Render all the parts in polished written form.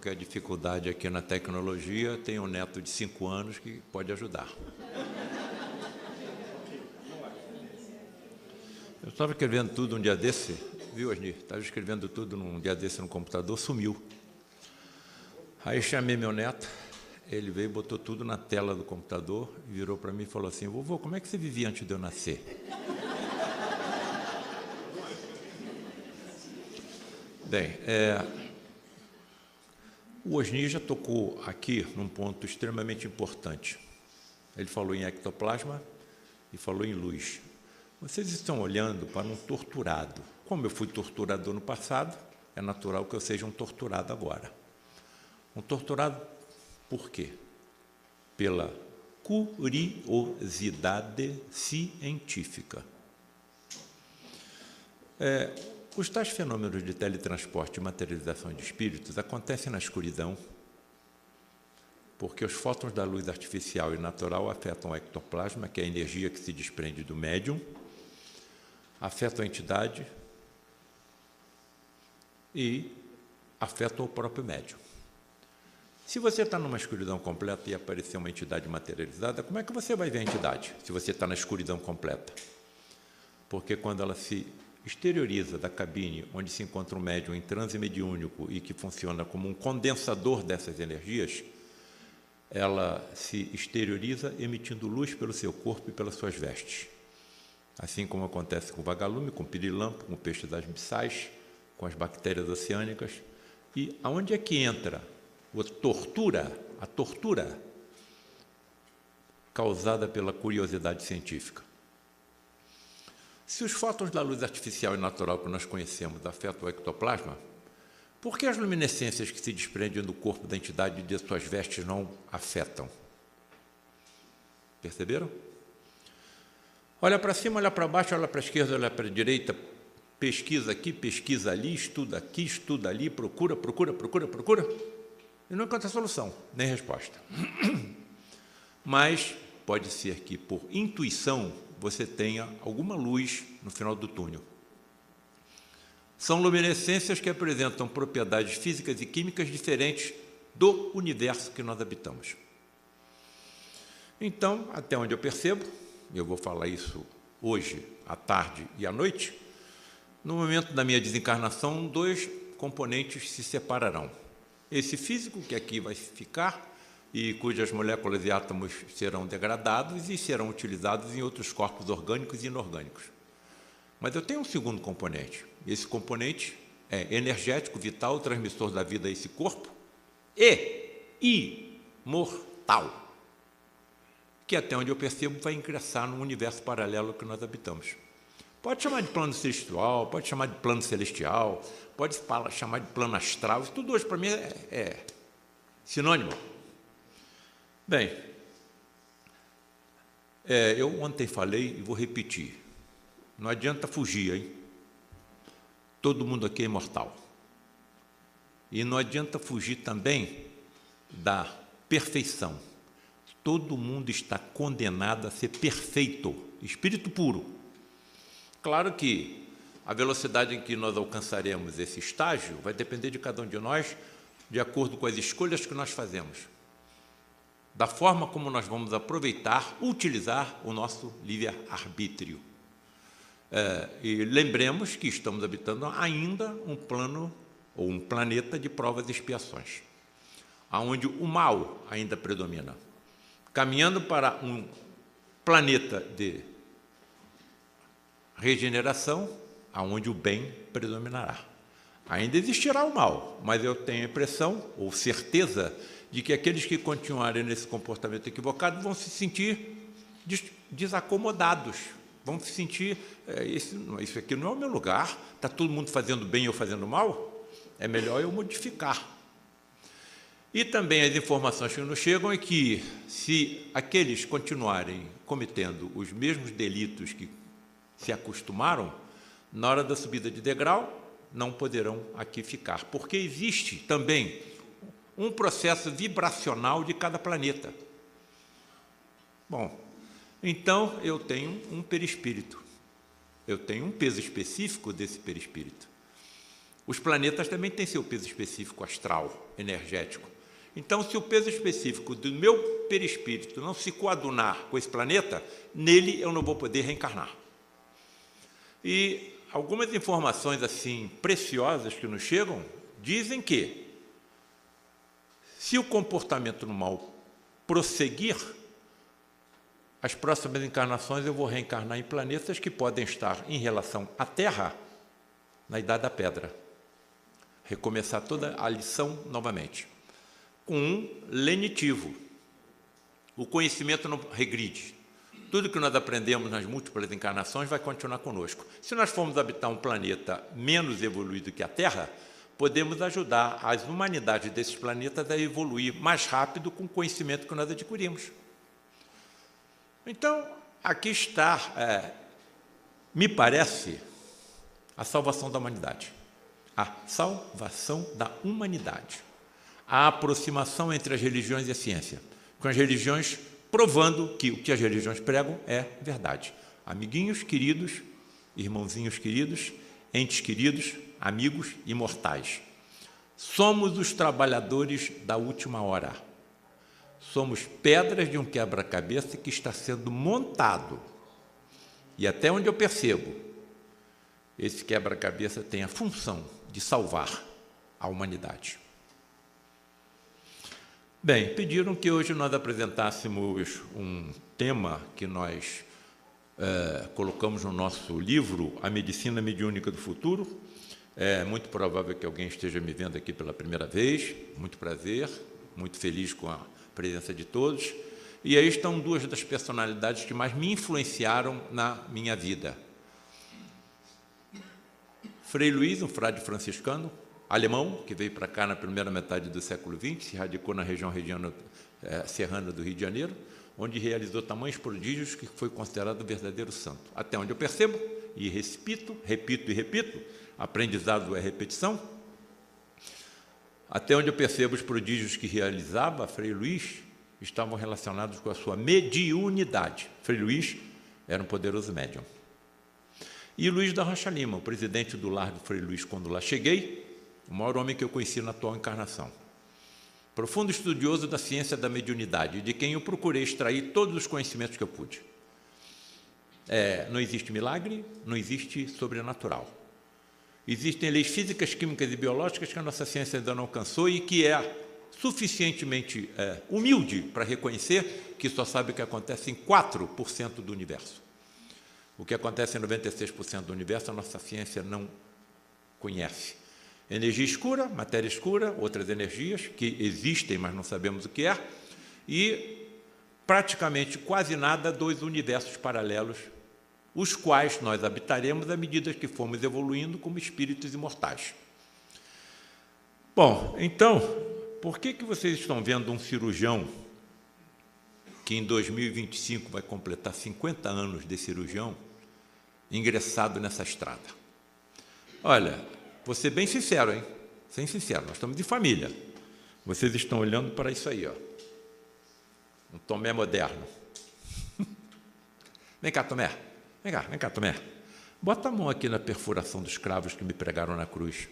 qualquer dificuldade aqui na tecnologia, tem um neto de 5 anos que pode ajudar. Eu estava escrevendo tudo um dia desse, viu, Asni? Estava escrevendo tudo num dia desse no computador, sumiu. Aí chamei meu neto, ele veio, botou tudo na tela do computador, virou para mim e falou assim: vovô, como é que você vivia antes de eu nascer? Bem, o Osni já tocou aqui num ponto extremamente importante. Ele falou em ectoplasma e falou em luz. Vocês estão olhando para um torturado. Como eu fui torturador no passado, é natural que eu seja um torturado agora. Um torturado por quê? Pela curiosidade científica. Os tais fenômenos de teletransporte e materialização de espíritos acontecem na escuridão, porque os fótons da luz artificial e natural afetam o ectoplasma, que é a energia que se desprende do médium, afetam a entidade e afetam o próprio médium. Se você está numa escuridão completa e aparecer uma entidade materializada, como é que você vai ver a entidade, se você está na escuridão completa? Porque quando ela se exterioriza da cabine, onde se encontra um médium em transe mediúnico e que funciona como um condensador dessas energias, ela se exterioriza emitindo luz pelo seu corpo e pelas suas vestes. Assim como acontece com o vagalume, com o pirilampo, com o peixe das abissais, com as bactérias oceânicas. E aonde é que entra a tortura causada pela curiosidade científica? Se os fótons da luz artificial e natural que nós conhecemos afetam o ectoplasma, por que as luminescências que se desprendem do corpo da entidade e de suas vestes não afetam? Perceberam? Olha para cima, olha para baixo, olha para a esquerda, olha para a direita, pesquisa aqui, pesquisa ali, estuda aqui, estuda ali, procura, e não encontra solução, nem resposta. Mas pode ser que, por intuição, você tenha alguma luz no final do túnel. São luminescências que apresentam propriedades físicas e químicas diferentes do universo que nós habitamos. Então, até onde eu percebo, eu vou falar isso hoje, à tarde e à noite, no momento da minha desencarnação, 2 componentes se separarão. Esse físico, que aqui vai ficar, e cujas moléculas e átomos serão degradados e serão utilizados em outros corpos orgânicos e inorgânicos. Mas eu tenho um segundo componente. Esse componente é energético, vital, transmissor da vida a esse corpo e imortal, que até onde eu percebo vai ingressar no universo paralelo que nós habitamos. Pode chamar de plano celestial, pode chamar de plano celestial, pode chamar de plano astral, isso tudo hoje para mim é sinônimo. Bem, eu ontem falei e vou repetir. Não adianta fugir, hein? Todo mundo aqui é imortal. E não adianta fugir também da perfeição. Todo mundo está condenado a ser perfeito, espírito puro. Claro que a velocidade em que nós alcançaremos esse estágio vai depender de cada um de nós, de acordo com as escolhas que nós fazemos, da forma como nós vamos aproveitar, utilizar o nosso livre-arbítrio. E lembremos que estamos habitando ainda um plano, ou um planeta de provas e expiações, onde o mal ainda predomina, caminhando para um planeta de regeneração, onde o bem predominará. Ainda existirá o mal, mas eu tenho a impressão, ou certeza, de que aqueles que continuarem nesse comportamento equivocado vão se sentir desacomodados, vão se sentir, isso aqui não é o meu lugar, está todo mundo fazendo bem e eu fazendo mal, é melhor eu modificar. E também as informações que nos chegam é que, se aqueles continuarem cometendo os mesmos delitos que se acostumaram, na hora da subida de degrau, não poderão aqui ficar, porque existe também um processo vibracional de cada planeta. Bom, então eu tenho um perispírito, eu tenho um peso específico desse perispírito. Os planetas também têm seu peso específico astral, energético. Então, se o peso específico do meu perispírito não se coadunar com esse planeta, nele eu não vou poder reencarnar. E algumas informações assim preciosas que nos chegam dizem que, se o comportamento no mal prosseguir, as próximas encarnações eu vou reencarnar em planetas que podem estar em relação à Terra na Idade da Pedra. Recomeçar toda a lição novamente. Com um lenitivo. O conhecimento não regride. Tudo que nós aprendemos nas múltiplas encarnações vai continuar conosco. Se nós formos habitar um planeta menos evoluído que a Terra, podemos ajudar as humanidades desses planetas a evoluir mais rápido com o conhecimento que nós adquirimos. Então, aqui está, me parece, a salvação da humanidade. A salvação da humanidade. A aproximação entre as religiões e a ciência, com as religiões provando que o que as religiões pregam é verdade. Amiguinhos queridos, irmãozinhos queridos, entes queridos, amigos imortais. Somos os trabalhadores da última hora. Somos pedras de um quebra-cabeça que está sendo montado. E até onde eu percebo, esse quebra-cabeça tem a função de salvar a humanidade. Bem, pediram que hoje nós apresentássemos um tema que nós colocamos no nosso livro, A Medicina Mediúnica do Futuro. É muito provável que alguém esteja me vendo aqui pela primeira vez. Muito prazer, muito feliz com a presença de todos. E aí estão duas das personalidades que mais me influenciaram na minha vida. Frei Luís, um frade franciscano, alemão, que veio para cá na primeira metade do século XX, se radicou na região serrana do Rio de Janeiro, onde realizou tamanhos prodígios que foi considerado um verdadeiro santo. Até onde eu percebo, e repito, aprendizado é repetição, até onde eu percebo os prodígios que realizava Frei Luís estavam relacionados com a sua mediunidade. Frei Luís era um poderoso médium. E Luís da Rocha Lima, o presidente do lar do Frei Luís, quando lá cheguei, o maior homem que eu conheci na atual encarnação. Profundo estudioso da ciência da mediunidade, de quem eu procurei extrair todos os conhecimentos que eu pude. Não existe milagre, não existe sobrenatural. Existem leis físicas, químicas e biológicas que a nossa ciência ainda não alcançou e que é suficientemente humilde para reconhecer que só sabe o que acontece em 4% do universo. O que acontece em 96% do universo, a nossa ciência não conhece. Energia escura, matéria escura, outras energias que existem, mas não sabemos o que é, e praticamente quase nada dos universos paralelos, os quais nós habitaremos à medida que formos evoluindo como espíritos imortais. Bom, então, por que vocês estão vendo um cirurgião que em 2025 vai completar 50 anos de cirurgião ingressado nessa estrada? Olha, vou ser bem sincero, hein? Sem sincero, nós estamos de família. Vocês estão olhando para isso aí, ó. Um Tomé moderno. Vem cá, Tomé. Vem cá, Tomé. Bota a mão aqui na perfuração dos cravos que me pregaram na cruz.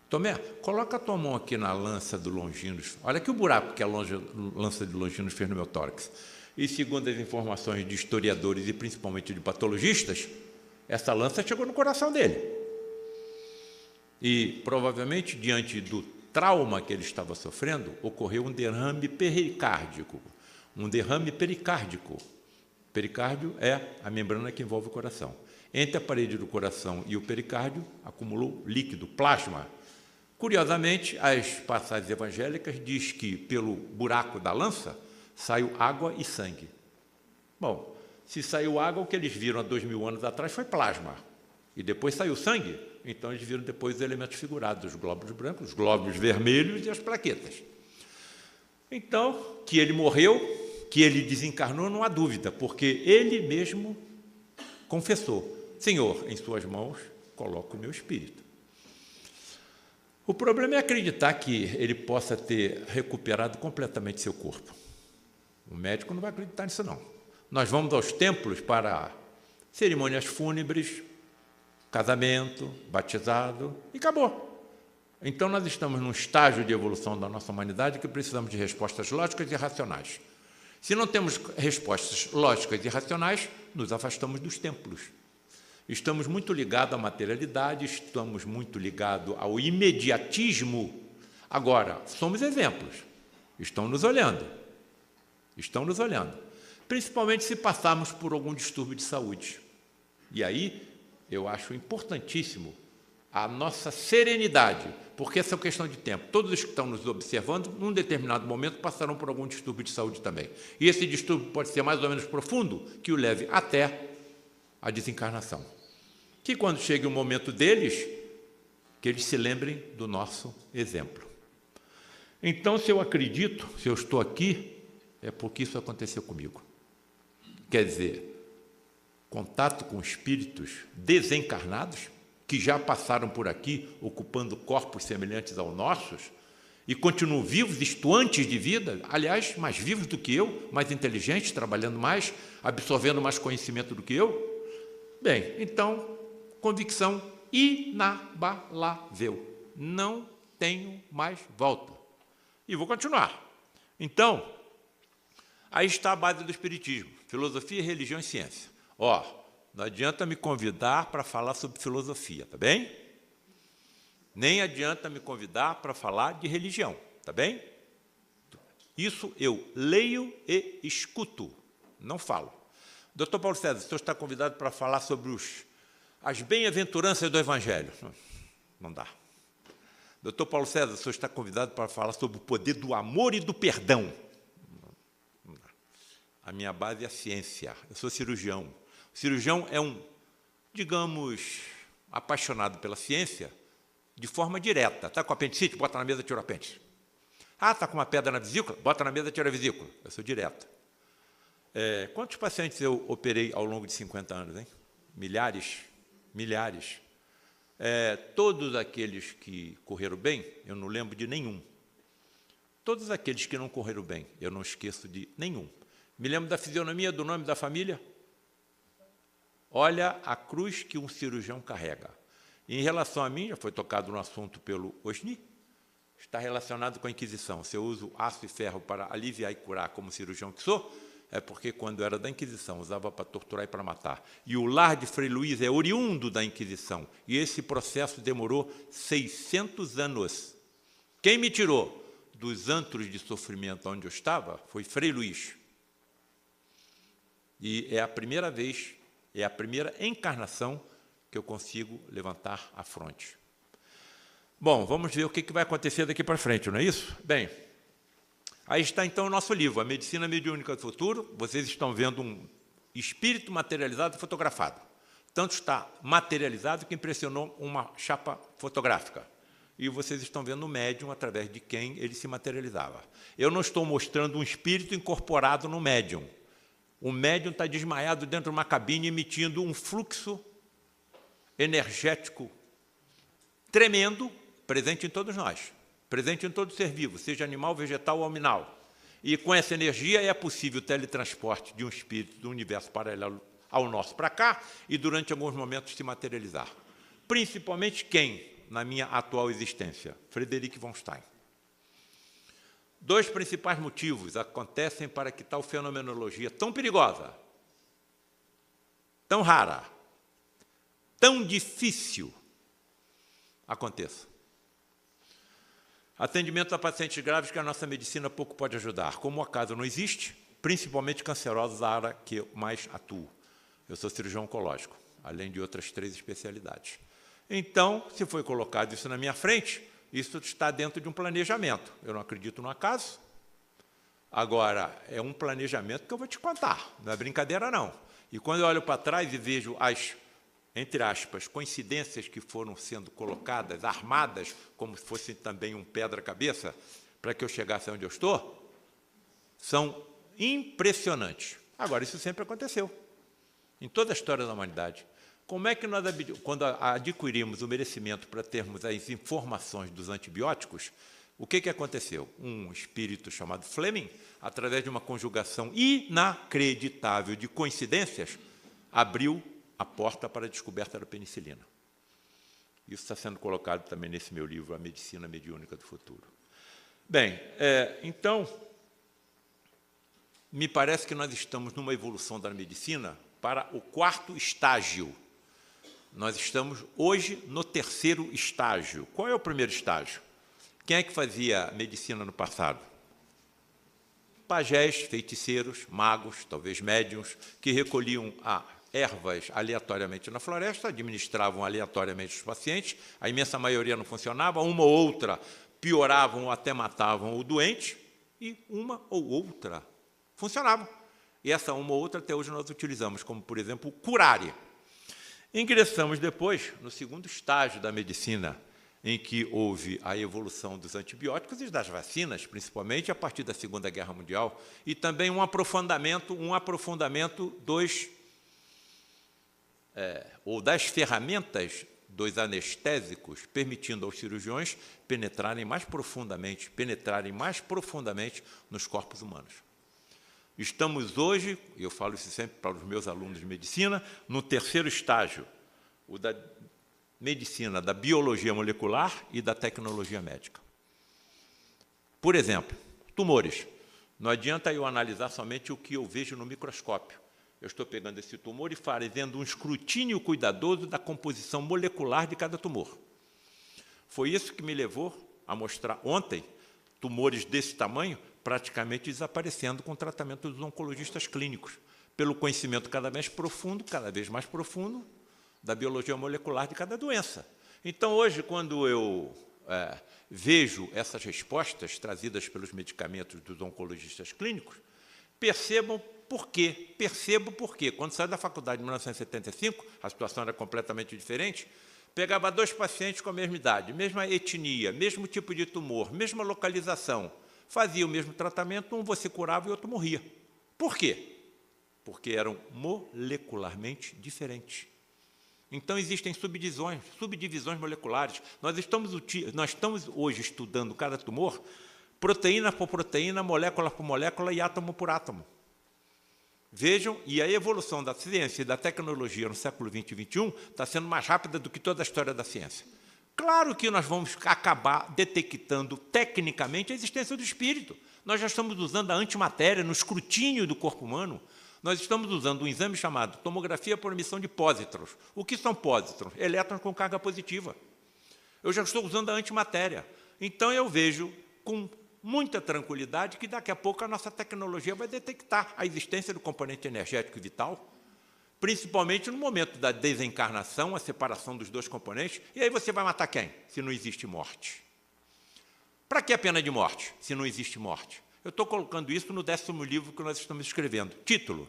Tomé, coloca a tua mão aqui na lança do Longinos. Olha aqui o buraco que a lança de Longinos fez no meu tórax. E segundo as informações de historiadores e principalmente de patologistas, essa lança chegou no coração dele. E, provavelmente, diante do trauma que ele estava sofrendo, ocorreu um derrame pericárdico. Um derrame pericárdico. Pericárdio é a membrana que envolve o coração. Entre a parede do coração e o pericárdio, acumulou líquido, plasma. Curiosamente, as passagens evangélicas diz que, pelo buraco da lança, saiu água e sangue. Bom, se saiu água, o que eles viram há 2000 anos atrás foi plasma. E depois saiu sangue, então eles viram depois os elementos figurados, os glóbulos brancos, os glóbulos vermelhos e as plaquetas. Então, que ele morreu, que ele desencarnou, não há dúvida, porque ele mesmo confessou: Senhor, em suas mãos coloco o meu espírito. O problema é acreditar que ele possa ter recuperado completamente seu corpo. O médico não vai acreditar nisso, não. Nós vamos aos templos para cerimônias fúnebres, casamento, batizado, e acabou. Então, nós estamos num estágio de evolução da nossa humanidade que precisamos de respostas lógicas e racionais. Se não temos respostas lógicas e racionais, nos afastamos dos templos. Estamos muito ligados à materialidade, estamos muito ligados ao imediatismo. Agora, somos exemplos. Estão nos olhando. Estão nos olhando. Principalmente se passarmos por algum distúrbio de saúde. E aí, eu acho importantíssimo a nossa serenidade, porque essa é uma questão de tempo. Todos os que estão nos observando, num determinado momento, passarão por algum distúrbio de saúde também. E esse distúrbio pode ser mais ou menos profundo, que o leve até a desencarnação. Que quando chegue o momento deles, que eles se lembrem do nosso exemplo. Então, se eu acredito, se eu estou aqui, é porque isso aconteceu comigo. Quer dizer, contato com espíritos desencarnados, que já passaram por aqui, ocupando corpos semelhantes aos nossos, e continuam vivos, isto antes de vida, aliás, mais vivos do que eu, mais inteligentes, trabalhando mais, absorvendo mais conhecimento do que eu. Bem, então, convicção inabalável. Não tenho mais volta. E vou continuar. Então, aí está a base do Espiritismo, filosofia, religião e ciência. Não adianta me convidar para falar sobre filosofia, tá bem? Nem adianta me convidar para falar de religião, tá bem? Isso eu leio e escuto, não falo. Doutor Paulo César, o senhor está convidado para falar sobre as bem-aventuranças do Evangelho. Não dá. Doutor Paulo César, o senhor está convidado para falar sobre o poder do amor e do perdão. Não dá. A minha base é a ciência, eu sou cirurgião. O cirurgião é digamos, apaixonado pela ciência de forma direta. Está com apendicite? Bota na mesa, tira o apêndice. Está com uma pedra na vesícula? Bota na mesa, tira a vesícula. Eu sou direto. Quantos pacientes eu operei ao longo de 50 anos? Hein? Milhares. Milhares. Todos aqueles que correram bem, eu não lembro de nenhum. Todos aqueles que não correram bem, eu não esqueço de nenhum. Me lembro da fisionomia, do nome da família. Olha a cruz que um cirurgião carrega. Em relação a mim, já foi tocado no assunto pelo Osni, está relacionado com a Inquisição. Se eu uso aço e ferro para aliviar e curar como cirurgião que sou, é porque quando eu era da Inquisição, usava para torturar e para matar. E o lar de Frei Luís é oriundo da Inquisição. E esse processo demorou 600 anos. Quem me tirou dos antros de sofrimento onde eu estava foi Frei Luís. E é a primeira vez, é a primeira encarnação que eu consigo levantar a fronte. Bom, vamos ver o que vai acontecer daqui para frente, não é isso? Bem, aí está então o nosso livro, A Medicina Mediúnica do Futuro. Vocês estão vendo um espírito materializado e fotografado. Tanto está materializado que impressionou uma chapa fotográfica. E vocês estão vendo o médium através de quem ele se materializava. Eu não estou mostrando um espírito incorporado no médium. O médium está desmaiado dentro de uma cabine, emitindo um fluxo energético tremendo, presente em todos nós, presente em todo ser vivo, seja animal, vegetal ou aminal. E com essa energia é possível o teletransporte de um espírito do universo paralelo ao nosso para cá e durante alguns momentos se materializar. Principalmente quem, na minha atual existência? Frederic von Stein. Dois principais motivos acontecem para que tal fenomenologia tão perigosa, tão rara, tão difícil aconteça. Atendimento a pacientes graves que a nossa medicina pouco pode ajudar. Como o acaso não existe, principalmente cancerosos, a área que eu mais atuo. Eu sou cirurgião oncológico, além de outras 3 especialidades. Então, se foi colocado isso na minha frente, isso está dentro de um planejamento. Eu não acredito no acaso. Agora, é um planejamento que eu vou te contar, não é brincadeira, não. E quando eu olho para trás e vejo as, entre aspas, coincidências que foram sendo colocadas, armadas, como se fosse também um pedra-cabeça, para que eu chegasse onde eu estou, são impressionantes. Agora, isso sempre aconteceu, em toda a história da humanidade. Como é que nós, quando adquirimos o merecimento para termos as informações dos antibióticos, o que aconteceu? Um espírito chamado Fleming, através de uma conjugação inacreditável de coincidências, abriu a porta para a descoberta da penicilina. Isso está sendo colocado também nesse meu livro, A Medicina Mediúnica do Futuro. Bem, então, me parece que nós estamos numa evolução da medicina para o 4º estágio. Nós estamos hoje no 3º estágio. Qual é o primeiro estágio? Quem é que fazia medicina no passado? Pajés, feiticeiros, magos, talvez médiuns, que recolhiam ervas aleatoriamente na floresta, administravam aleatoriamente os pacientes, a imensa maioria não funcionava, uma ou outra pioravam ou até matavam o doente, e uma ou outra funcionavam. E essa uma ou outra até hoje nós utilizamos, como, por exemplo, o curária. Ingressamos depois no 2º estágio da medicina, em que houve a evolução dos antibióticos e das vacinas, principalmente a partir da Segunda Guerra Mundial, e também um aprofundamento das ferramentas dos anestésicos, permitindo aos cirurgiões penetrarem mais profundamente nos corpos humanos. Estamos hoje, e eu falo isso sempre para os meus alunos de medicina, no 3º estágio, o da medicina da biologia molecular e da tecnologia médica. Por exemplo, tumores. Não adianta eu analisar somente o que eu vejo no microscópio. Eu estou pegando esse tumor e fazendo um escrutínio cuidadoso da composição molecular de cada tumor. Foi isso que me levou a mostrar ontem tumores desse tamanho praticamente desaparecendo com o tratamento dos oncologistas clínicos, pelo conhecimento cada vez mais profundo, da biologia molecular de cada doença. Então, hoje, quando eu vejo essas respostas trazidas pelos medicamentos dos oncologistas clínicos, percebo por quê. Quando saí da faculdade em 1975, a situação era completamente diferente, pegava 2 pacientes com a mesma idade, mesma etnia, mesmo tipo de tumor, mesma localização, fazia o mesmo tratamento, um você curava e outro morria. Por quê? Porque eram molecularmente diferentes. Então, existem subdivisões moleculares. Nós estamos hoje estudando cada tumor, proteína por proteína, molécula por molécula e átomo por átomo. Vejam, e a evolução da ciência e da tecnologia no século XX e XXI está sendo mais rápida do que toda a história da ciência. Claro que nós vamos acabar detectando tecnicamente a existência do espírito. Nós já estamos usando a antimatéria no escrutínio do corpo humano. Nós estamos usando um exame chamado tomografia por emissão de pósitrons. O que são pósitrons? Elétrons com carga positiva. Eu já estou usando a antimatéria. Então, eu vejo com muita tranquilidade que daqui a pouco a nossa tecnologia vai detectar a existência do componente energético e vital, principalmente no momento da desencarnação, a separação dos 2 componentes. E aí você vai matar quem, se não existe morte? Para que a pena de morte, se não existe morte? Eu estou colocando isso no 10º livro que nós estamos escrevendo. Título: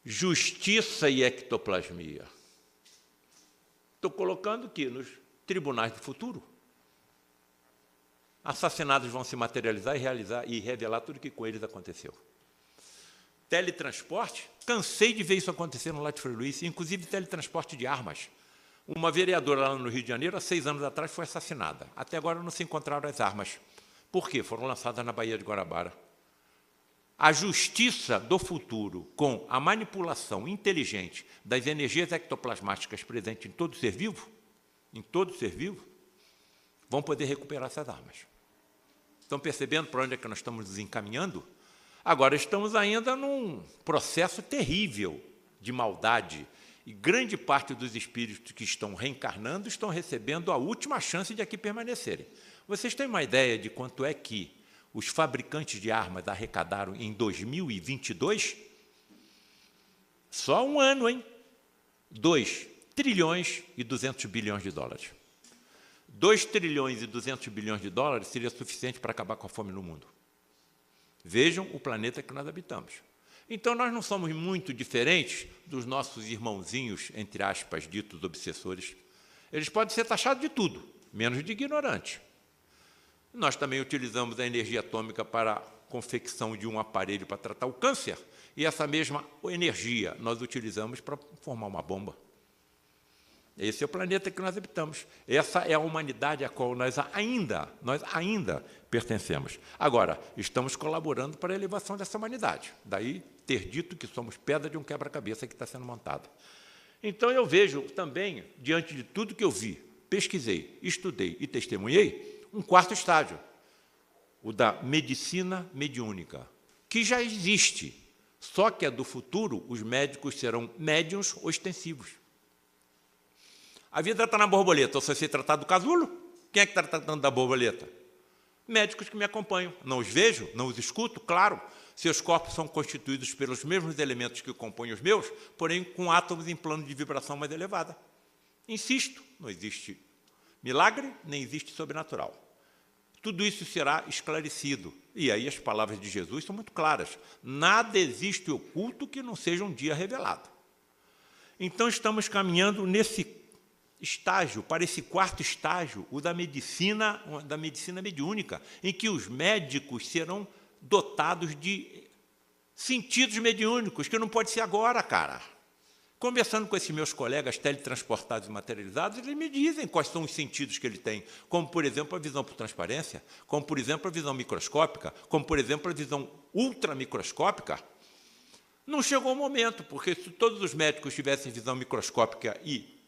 Justiça e Ectoplasmia. Estou colocando que nos tribunais do futuro, assassinados vão se materializar e revelar tudo o que com eles aconteceu. Teletransporte, cansei de ver isso acontecer no Latte Frei Luiz, inclusive teletransporte de armas. Uma vereadora lá no Rio de Janeiro, há 6 anos atrás, foi assassinada. Até agora não se encontraram as armas. Por quê? Foram lançadas na Baía de Guanabara. A justiça do futuro, com a manipulação inteligente das energias ectoplasmáticas presentes em todo ser vivo, vão poder recuperar essas armas. Estão percebendo para onde é que nós estamos nos encaminhando? Agora, estamos ainda num processo terrível de maldade, e grande parte dos espíritos que estão reencarnando estão recebendo a última chance de aqui permanecerem. Vocês têm uma ideia de quanto é que os fabricantes de armas arrecadaram em 2022? Só um ano, hein? 2 trilhões e 200 bilhões de dólares. 2 trilhões e 200 bilhões de dólares seria suficiente para acabar com a fome no mundo. Vejam o planeta que nós habitamos. Então, nós não somos muito diferentes dos nossos irmãozinhos, entre aspas, ditos obsessores. Eles podem ser taxados de tudo, menos de ignorantes. Nós também utilizamos a energia atômica para a confecção de um aparelho para tratar o câncer, e essa mesma energia nós utilizamos para formar uma bomba. Esse é o planeta que nós habitamos. Essa é a humanidade a qual nós ainda pertencemos. Agora, estamos colaborando para a elevação dessa humanidade. Daí ter dito que somos pedra de um quebra-cabeça que está sendo montado. Então, eu vejo também, diante de tudo que eu vi, pesquisei, estudei e testemunhei, um quarto estágio, o da medicina mediúnica, que já existe, só que é do futuro, os médicos serão médiuns ostensivos. A vida está na borboleta, eu só sei tratar do casulo? Quem é que está tratando da borboleta? Médicos que me acompanham. Não os vejo, não os escuto, claro. Seus corpos são constituídos pelos mesmos elementos que compõem os meus, porém com átomos em plano de vibração mais elevada. Insisto, não existe milagre, nem existe sobrenatural. Tudo isso será esclarecido. E aí as palavras de Jesus são muito claras. Nada existe oculto que não seja um dia revelado. Então estamos caminhando nesse estágio, para esse quarto estágio, o da medicina mediúnica, em que os médicos serão dotados de sentidos mediúnicos, que não pode ser agora, cara. Conversando com esses meus colegas teletransportados e materializados, eles me dizem quais são os sentidos que ele tem, como, por exemplo, a visão por transparência, como, por exemplo, a visão microscópica, como, por exemplo, a visão ultramicroscópica. Não chegou o momento, porque se todos os médicos tivessem visão microscópica e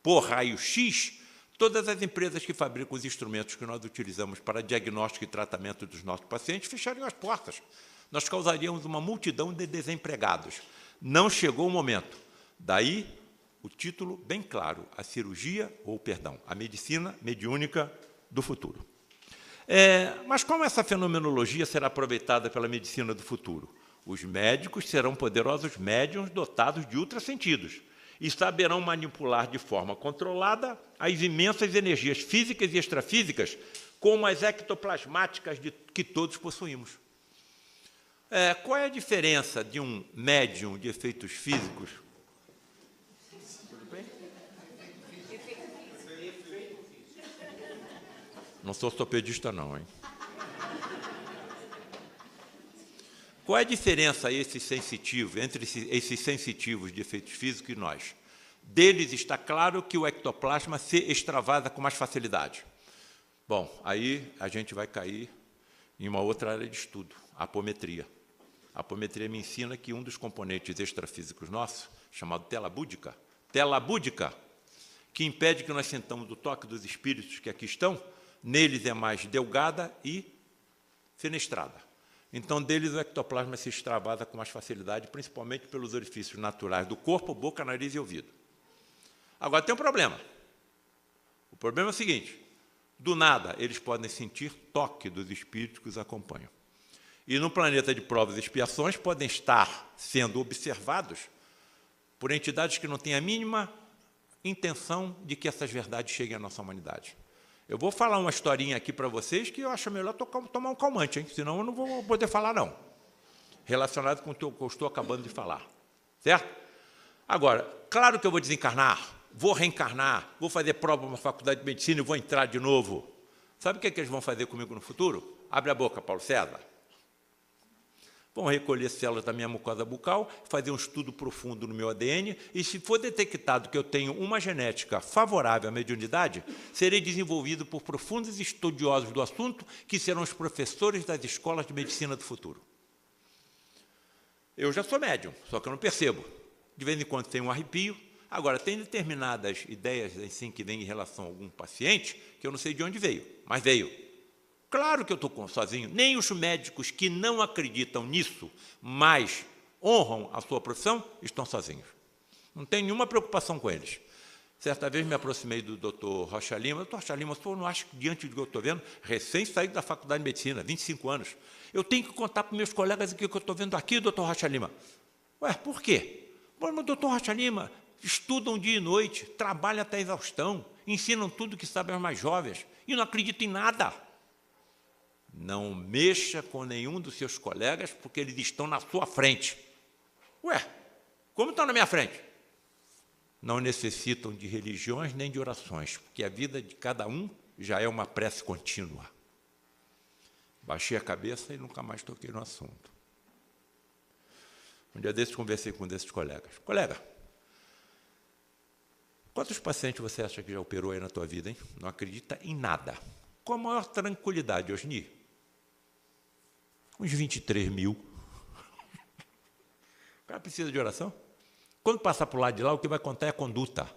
por raio-x, todas as empresas que fabricam os instrumentos que nós utilizamos para diagnóstico e tratamento dos nossos pacientes fechariam as portas. Nós causaríamos uma multidão de desempregados. Não chegou o momento. Daí, o título bem claro, a medicina mediúnica do futuro. Mas como essa fenomenologia será aproveitada pela medicina do futuro? Os médicos serão poderosos médiuns dotados de ultrassentidos, e saberão manipular de forma controlada as imensas energias físicas e extrafísicas, como as ectoplasmáticas que todos possuímos. Qual é a diferença de um médium de efeitos físicos? Tudo bem? Não sou ortopedista, não, hein? Qual é a diferença entre esses sensitivos de efeitos físicos e nós? Deles está claro que o ectoplasma se extravasa com mais facilidade. Bom, aí a gente vai cair em uma outra área de estudo, a apometria. A apometria me ensina que um dos componentes extrafísicos nossos, chamado tela búdica, que impede que nós sintamos o toque dos espíritos que aqui estão, neles é mais delgada e fenestrada. Então, deles o ectoplasma se extravasa com mais facilidade, principalmente pelos orifícios naturais do corpo, boca, nariz e ouvido. Agora, tem um problema. O problema é o seguinte, do nada, eles podem sentir toque dos espíritos que os acompanham. E no planeta de provas e expiações podem estar sendo observados por entidades que não têm a mínima intenção de que essas verdades cheguem à nossa humanidade. Eu vou falar uma historinha aqui para vocês que eu acho melhor tomar um calmante, hein? Senão eu não vou poder falar, não. Relacionado com o que eu estou acabando de falar. Certo? Agora, claro que eu vou desencarnar, vou reencarnar, vou fazer prova na faculdade de medicina e vou entrar de novo. Sabe o que eles vão fazer comigo no futuro? Abre a boca, Paulo César. Vão recolher células da minha mucosa bucal, fazer um estudo profundo no meu ADN, e se for detectado que eu tenho uma genética favorável à mediunidade, serei desenvolvido por profundos estudiosos do assunto, que serão os professores das escolas de medicina do futuro. Eu já sou médium, só que eu não percebo. De vez em quando tenho um arrepio. Agora, tem determinadas ideias assim, que vêm em relação a algum paciente, que eu não sei de onde veio, mas veio. Claro que eu estou sozinho, nem os médicos que não acreditam nisso, mas honram a sua profissão, estão sozinhos. Não tenho nenhuma preocupação com eles. Certa vez me aproximei do doutor Rocha Lima. Doutor Rocha Lima, eu não acho que diante do que eu estou vendo, recém saído da faculdade de medicina, 25 anos, eu tenho que contar para os meus colegas o que eu estou vendo aqui, doutor Rocha Lima. Ué, por quê? Bom, mas doutor Rocha Lima, estudam dia e noite, trabalham até a exaustão, ensinam tudo que sabem aos mais jovens e não acreditam em nada. Não mexa com nenhum dos seus colegas, porque eles estão na sua frente. Ué, como estão na minha frente? Não necessitam de religiões nem de orações, porque a vida de cada um já é uma prece contínua. Baixei a cabeça e nunca mais toquei no assunto. Um dia desses conversei com um desses colegas. Colega, quantos pacientes você acha que já operou aí na tua vida, hein? Não acredita em nada. Com a maior tranquilidade, Osni. Uns 23 mil. O cara precisa de oração? Quando passar para o lado de lá, o que vai contar é a conduta,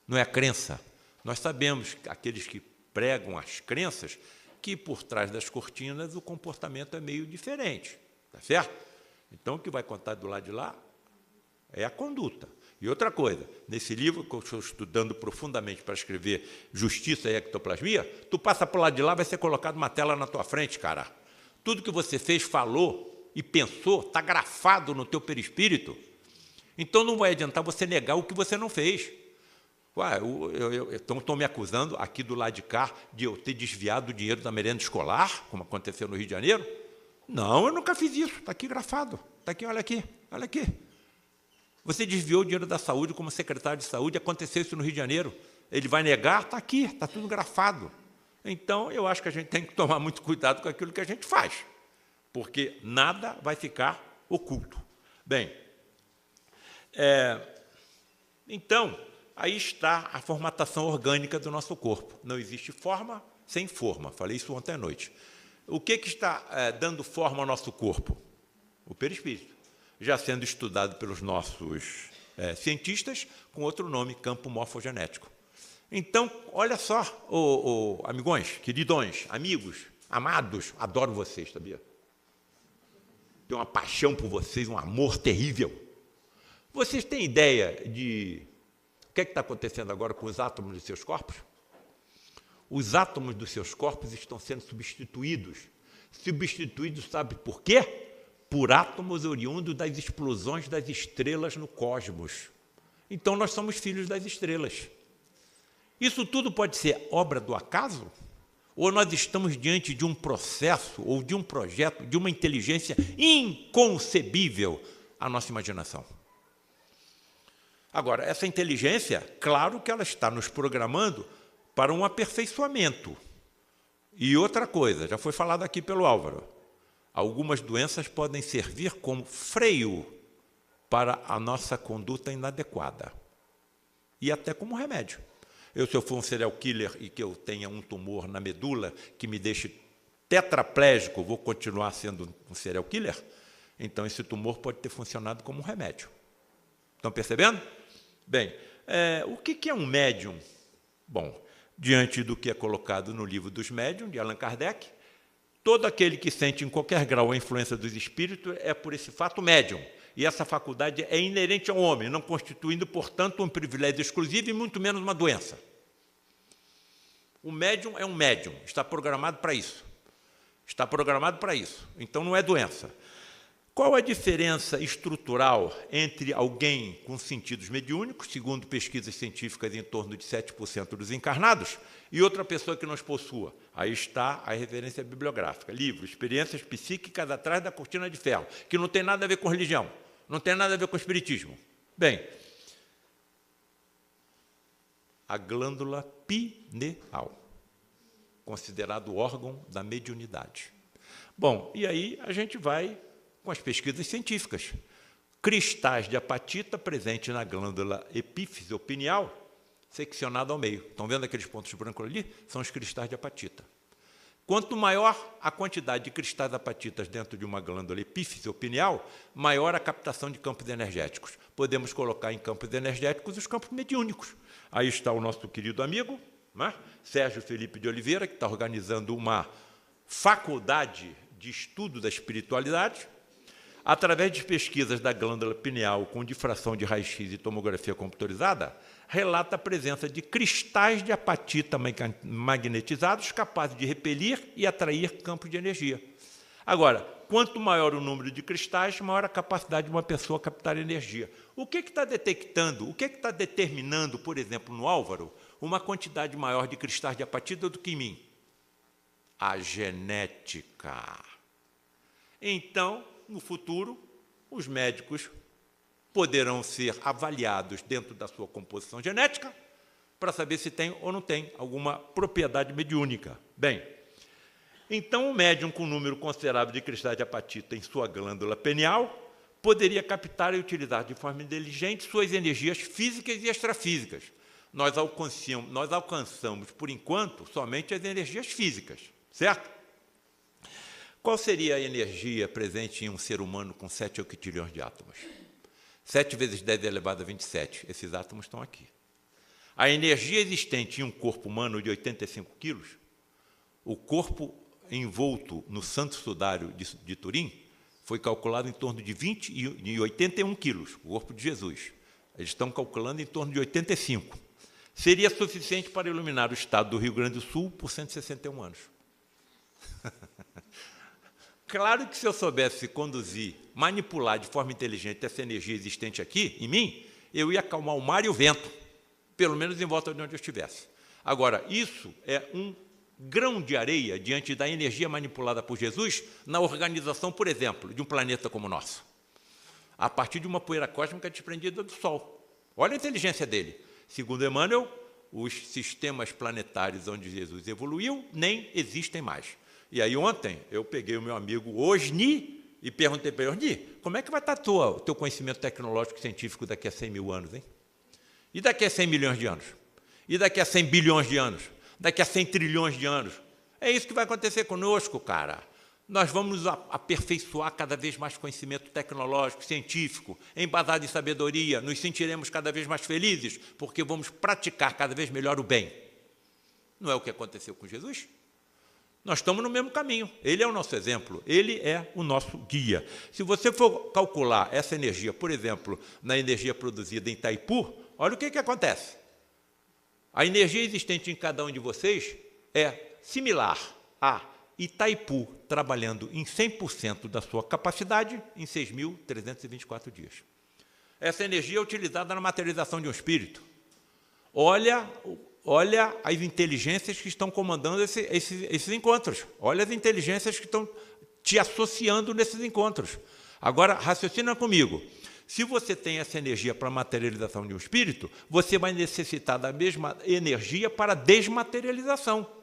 não é a crença. Nós sabemos, aqueles que pregam as crenças, que por trás das cortinas o comportamento é meio diferente, tá certo? Então, o que vai contar do lado de lá é a conduta. E outra coisa, nesse livro que eu estou estudando profundamente para escrever Justiça e Ectoplasmia, tu passa para o lado de lá, vai ser colocado uma tela na tua frente, cara. Tudo que você fez, falou e pensou, está grafado no teu perispírito. Então, não vai adiantar você negar o que você não fez. Estão me acusando aqui do lado de cá de eu ter desviado o dinheiro da merenda escolar, como aconteceu no Rio de Janeiro. Não, eu nunca fiz isso. Está aqui grafado. Está aqui, olha aqui, olha aqui. Você desviou o dinheiro da saúde como secretário de saúde, aconteceu isso no Rio de Janeiro. Ele vai negar? Está aqui, está tudo grafado. Então, eu acho que a gente tem que tomar muito cuidado com aquilo que a gente faz, porque nada vai ficar oculto. Bem, então, aí está a formatação orgânica do nosso corpo. Não existe forma sem forma. Falei isso ontem à noite. O que está dando forma ao nosso corpo? O perispírito. Já sendo estudado pelos nossos cientistas, com outro nome, campo morfogenético. Então, olha só, amigões, queridões, amigos, amados, adoro vocês, sabia? Tenho uma paixão por vocês, um amor terrível. Vocês têm ideia de o que está acontecendo agora com os átomos dos seus corpos? Os átomos dos seus corpos estão sendo substituídos. Substituídos, sabe por quê? Por átomos oriundos das explosões das estrelas no cosmos. Então, nós somos filhos das estrelas. Isso tudo pode ser obra do acaso? Ou nós estamos diante de um processo, ou de um projeto, de uma inteligência inconcebível à nossa imaginação? Agora, essa inteligência, claro que ela está nos programando para um aperfeiçoamento. E outra coisa, já foi falado aqui pelo Álvaro, algumas doenças podem servir como freio para a nossa conduta inadequada. E até como remédio. Se eu for um serial killer e que eu tenha um tumor na medula que me deixe tetraplégico, vou continuar sendo um serial killer? Então, esse tumor pode ter funcionado como um remédio. Estão percebendo? Bem, o que é um médium? Bom, diante do que é colocado no livro dos médiuns, de Allan Kardec, todo aquele que sente em qualquer grau a influência dos espíritos é, por esse fato, médium. E essa faculdade é inerente ao homem, não constituindo, portanto, um privilégio exclusivo e muito menos uma doença. O médium é um médium, está programado para isso. Está programado para isso, então não é doença. Qual a diferença estrutural entre alguém com sentidos mediúnicos, segundo pesquisas científicas, em torno de 7% dos encarnados, e outra pessoa que não os possua? Aí está a referência bibliográfica, livro, Experiências Psíquicas atrás da Cortina de Ferro, que não tem nada a ver com religião, não tem nada a ver com espiritismo. Bem, a glândula pineal, considerado órgão da mediunidade. Bom, e aí a gente vai com as pesquisas científicas. Cristais de apatita presentes na glândula epífise pineal, seccionado ao meio. Estão vendo aqueles pontos brancos ali? São os cristais de apatita. Quanto maior a quantidade de cristais de apatitas dentro de uma glândula epífise pineal, maior a captação de campos energéticos. Podemos colocar em campos energéticos os campos mediúnicos. Aí está o nosso querido amigo, né? Sérgio Felipe de Oliveira, que está organizando uma faculdade de estudo da espiritualidade, através de pesquisas da glândula pineal com difração de raio-x e tomografia computadorizada, relata a presença de cristais de apatita magnetizados capazes de repelir e atrair campos de energia. Agora, quanto maior o número de cristais, maior a capacidade de uma pessoa captar energia. O que está detectando, o que está determinando, por exemplo, no Álvaro, uma quantidade maior de cristais de apatita do que em mim? A genética. Então, no futuro, os médicos poderão ser avaliados dentro da sua composição genética para saber se tem ou não tem alguma propriedade mediúnica. Bem, então, um médium com um número considerável de cristais de apatita em sua glândula pineal poderia captar e utilizar de forma inteligente suas energias físicas e extrafísicas. Nós alcançamos, por enquanto, somente as energias físicas, certo? Qual seria a energia presente em um ser humano com 7 octilhões de átomos? 7 vezes 10 elevado a 27. Esses átomos estão aqui. A energia existente em um corpo humano de 85 quilos, o corpo envolto no Santo Sudário de Turim, foi calculado em torno de 20 e 81 quilos, o corpo de Jesus. Eles estão calculando em torno de 85. Seria suficiente para iluminar o estado do Rio Grande do Sul por 161 anos. Claro que se eu soubesse conduzir, manipular de forma inteligente essa energia existente aqui, em mim, eu ia acalmar o mar e o vento, pelo menos em volta de onde eu estivesse. Agora, isso é um grão de areia diante da energia manipulada por Jesus na organização, por exemplo, de um planeta como o nosso, a partir de uma poeira cósmica desprendida do Sol. Olha a inteligência dele. Segundo Emmanuel, os sistemas planetários onde Jesus evoluiu nem existem mais. E aí ontem eu peguei o meu amigo Osni e perguntei para ele: Osni, como é que vai estar o teu conhecimento tecnológico e científico daqui a 100 mil anos, hein? E daqui a 100 milhões de anos? E daqui a 100 bilhões de anos? Daqui a 100 trilhões de anos? É isso que vai acontecer conosco, cara. Nós vamos aperfeiçoar cada vez mais conhecimento tecnológico, científico, embasado em sabedoria, nos sentiremos cada vez mais felizes, porque vamos praticar cada vez melhor o bem. Não é o que aconteceu com Jesus? Nós estamos no mesmo caminho. Ele é o nosso exemplo, ele é o nosso guia. Se você for calcular essa energia, por exemplo, na energia produzida em Itaipu, olha o que acontece. A energia existente em cada um de vocês é similar a Itaipu trabalhando em 100% da sua capacidade em 6.324 dias. Essa energia é utilizada na materialização de um espírito. Olha as inteligências que estão comandando esses encontros. Olha as inteligências que estão te associando nesses encontros. Agora, raciocina comigo. Se você tem essa energia para a materialização de um espírito, você vai necessitar da mesma energia para a desmaterialização.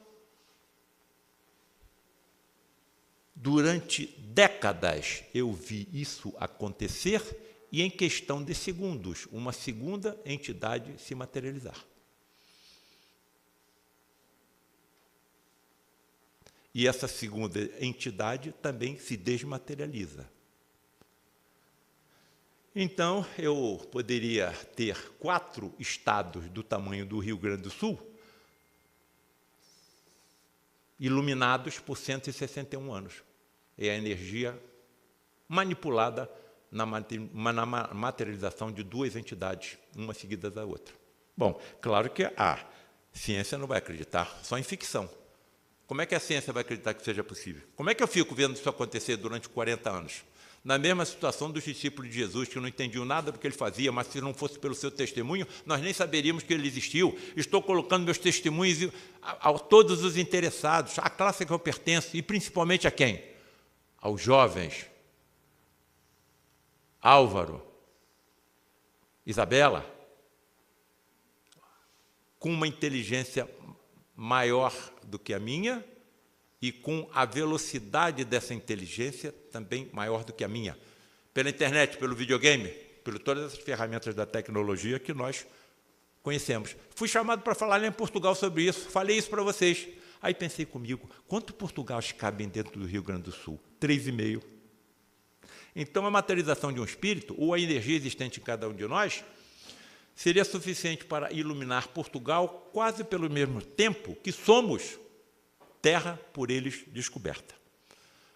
Durante décadas eu vi isso acontecer e, em questão de segundos, uma segunda entidade se materializar. E essa segunda entidade também se desmaterializa. Então, eu poderia ter 4 estados do tamanho do Rio Grande do Sul iluminados por 161 anos. É a energia manipulada na materialização de 2 entidades, uma seguida da outra. Bom, claro que a ciência não vai acreditar só em ficção. Como é que a ciência vai acreditar que seja possível? Como é que eu fico vendo isso acontecer durante 40 anos? Na mesma situação dos discípulos de Jesus, que não entendiam nada do que ele fazia, mas se não fosse pelo seu testemunho, nós nem saberíamos que ele existiu. Estou colocando meus testemunhos a todos os interessados, à classe que eu pertenço, e principalmente a quem? Aos jovens. Álvaro, Isabela, com uma inteligência maior do que a minha e com a velocidade dessa inteligência também maior do que a minha. Pela internet, pelo videogame, por todas essas ferramentas da tecnologia que nós conhecemos. Fui chamado para falar lá em Portugal sobre isso, falei isso para vocês. Aí pensei comigo, quantos Portugais cabem dentro do Rio Grande do Sul? 3,5. Então, a materialização de um espírito, ou a energia existente em cada um de nós, seria suficiente para iluminar Portugal quase pelo mesmo tempo que somos terra por eles descoberta.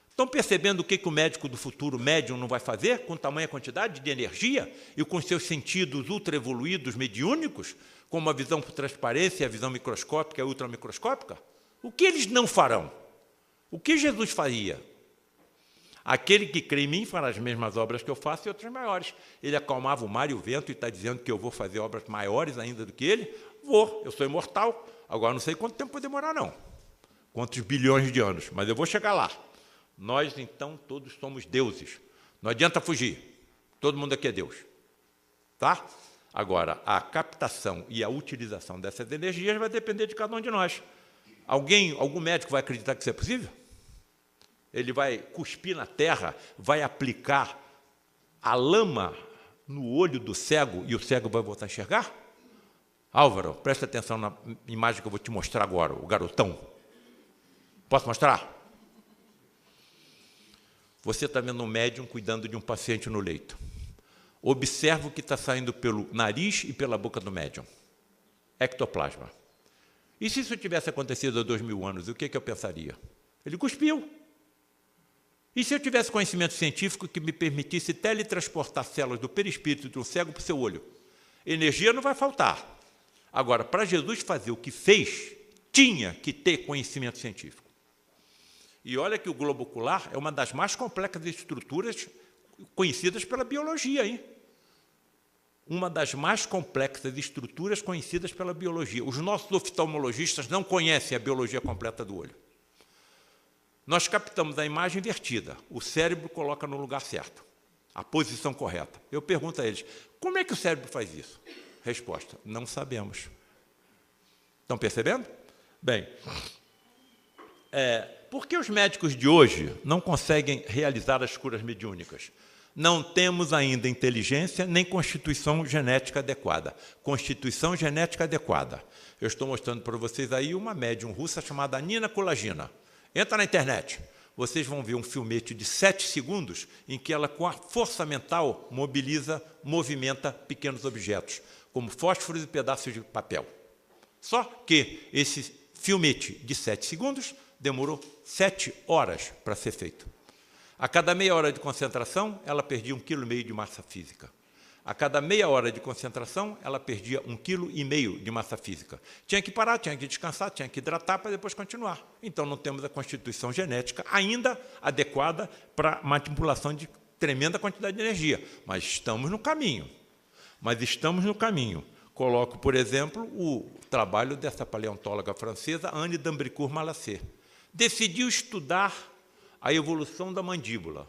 Estão percebendo o que o médico do futuro, médium, não vai fazer com tamanha quantidade de energia e com seus sentidos ultraevoluídos, mediúnicos, como a visão por transparência, a visão microscópica e a ultramicroscópica? O que eles não farão? O que Jesus faria? Aquele que crê em mim fará as mesmas obras que eu faço e outras maiores. Ele acalmava o mar e o vento e está dizendo que eu vou fazer obras maiores ainda do que ele? Vou, eu sou imortal. Agora não sei quanto tempo vai demorar, não. Quantos bilhões de anos, mas eu vou chegar lá. Nós, então, todos somos deuses. Não adianta fugir. Todo mundo aqui é Deus. Tá? Agora, a captação e a utilização dessas energias vai depender de cada um de nós. Algum médico vai acreditar que isso é possível? Ele vai cuspir na terra, vai aplicar a lama no olho do cego e o cego vai voltar a enxergar? Álvaro, presta atenção na imagem que eu vou te mostrar agora, o garotão. Posso mostrar? Você está vendo um médium cuidando de um paciente no leito. Observa o que está saindo pelo nariz e pela boca do médium. Ectoplasma. E se isso tivesse acontecido há 2000 anos, o que eu pensaria? Ele cuspiu. E se eu tivesse conhecimento científico que me permitisse teletransportar células do perispírito de um cego para o seu olho? Energia não vai faltar. Agora, para Jesus fazer o que fez, tinha que ter conhecimento científico. E olha que o globo ocular é uma das mais complexas estruturas conhecidas pela biologia, hein? Uma das mais complexas estruturas conhecidas pela biologia. Os nossos oftalmologistas não conhecem a biologia completa do olho. Nós captamos a imagem invertida, o cérebro coloca no lugar certo, a posição correta. Eu pergunto a eles, como é que o cérebro faz isso? Resposta, não sabemos. Estão percebendo? Bem, por que os médicos de hoje não conseguem realizar as curas mediúnicas? Não temos ainda inteligência nem constituição genética adequada. Constituição genética adequada. Eu estou mostrando para vocês aí uma médium russa chamada Nina Kulagina. Entra na internet, vocês vão ver um filmete de 7 segundos em que ela, com a força mental, movimenta pequenos objetos, como fósforos e pedaços de papel. Só que esse filmete de 7 segundos demorou 7 horas para ser feito. A cada meia hora de concentração, ela perdia 1,5 kg de massa física. A cada meia hora de concentração, ela perdia 1,5 kg de massa física. Tinha que parar, tinha que descansar, tinha que hidratar para depois continuar. Então, não temos a constituição genética ainda adequada para manipulação de tremenda quantidade de energia. Mas estamos no caminho. Coloco, por exemplo, o trabalho dessa paleontóloga francesa, Anne d'Ambricourt-Malassez. Decidiu estudar a evolução da mandíbula.